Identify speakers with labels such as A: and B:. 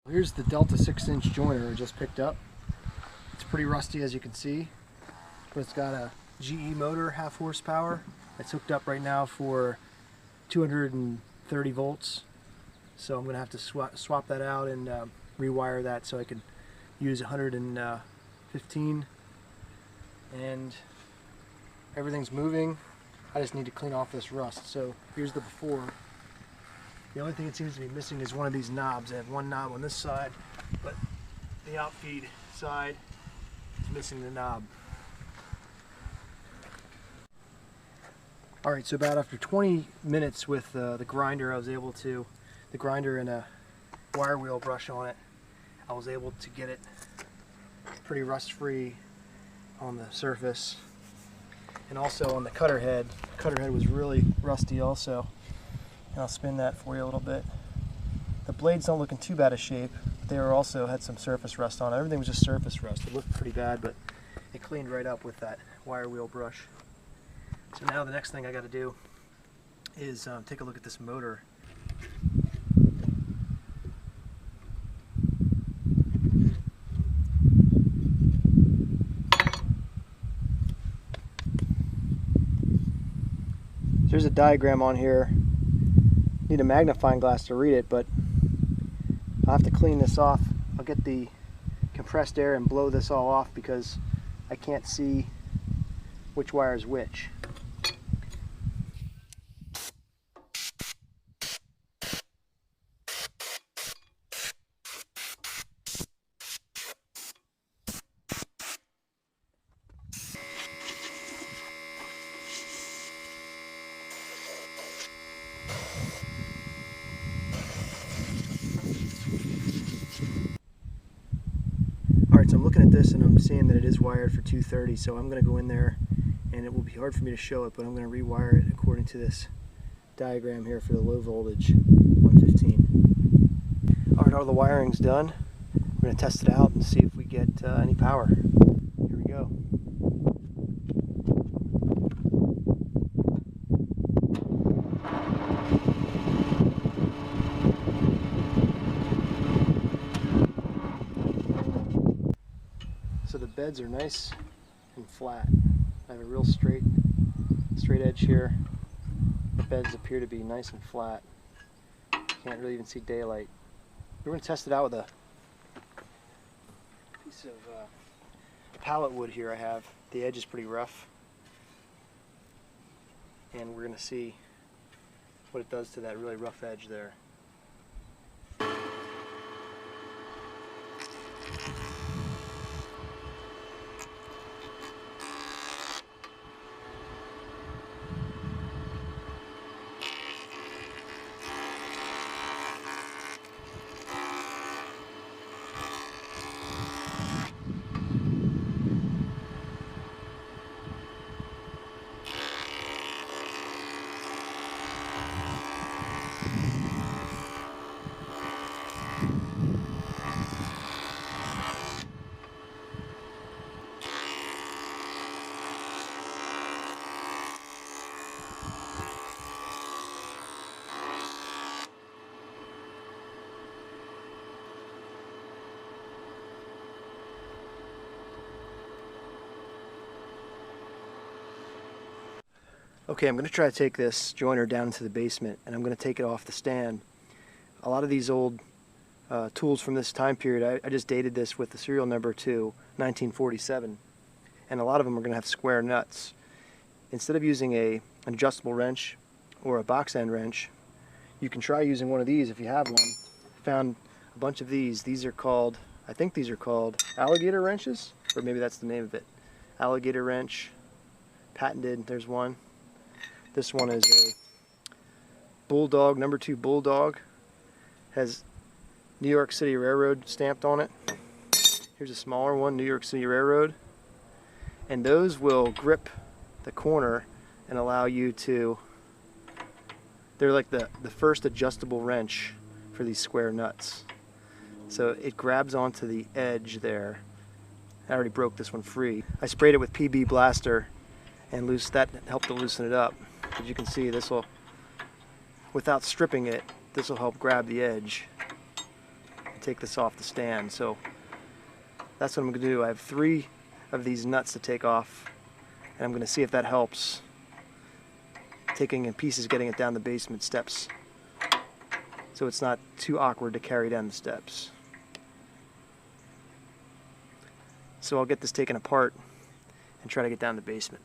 A: Here's the Delta 6-inch joiner I just picked up. It's pretty rusty, as you can see, but it's got a GE motor, half horsepower. It's hooked up right now for 230 volts. So I'm going to have to swap that out and rewire that so I can use 115. And everything's moving. I just need to clean off this rust. So here's the before. The only thing that seems to be missing is one of these knobs. I have one knob on this side, but the outfeed side is missing the knob. Alright, so about after 20 minutes with the grinder, the grinder and a wire wheel brush on it, I was able to get it pretty rust free on the surface. And also on the cutter head. The cutter head was really rusty also. And I'll spin that for you a little bit. The blades don't look in too bad a shape. They also had some surface rust on it. Everything was just surface rust. It looked pretty bad, but it cleaned right up with that wire wheel brush. So now the next thing I got to do is take a look at this motor. There's a diagram on here. Need a magnifying glass to read it, but I'll have to clean this off. I'll get the compressed air and blow this all off because I can't see which wire is which. Alright, so I'm looking at this and I'm seeing that it is wired for 230, so I'm going to go in there and it will be hard for me to show it, but I'm going to rewire it according to this diagram here for the low voltage 115. Alright, all the wiring's done. We're going to test it out and see if we get any power. Here we go. So the beds are nice and flat. I have a real straight edge here. The beds appear to be nice and flat. Can't really even see daylight. We're going to test it out with a piece of pallet wood here I have. The edge is pretty rough. And we're going to see what it does to that really rough edge there. Okay, I'm going to try to take this joiner down into the basement and I'm going to take it off the stand. A lot of these old tools from this time period, I just dated this with the serial number to 1947, and a lot of them are going to have square nuts. Instead of using an adjustable wrench or a box end wrench, you can try using one of these if you have one. I found a bunch of these. These are called, I think these are called alligator wrenches, or maybe that's the name of it. Alligator wrench, patented, there's one. This one is a Bulldog, number 2 Bulldog. Has New York City Railroad stamped on it. Here's a smaller one, New York City Railroad. And those will grip the corner and allow you to, they're like the first adjustable wrench for these square nuts. So it grabs onto the edge there. I already broke this one free. I sprayed it with PB Blaster and that helped to loosen it up. As you can see, this will, without stripping it, this will help grab the edge. take this off the stand. So that's what I'm going to do. I have 3 of these nuts to take off, and I'm going to see if that helps. Taking in pieces, getting it down the basement steps, so it's not too awkward to carry down the steps. So I'll get this taken apart and try to get down the basement.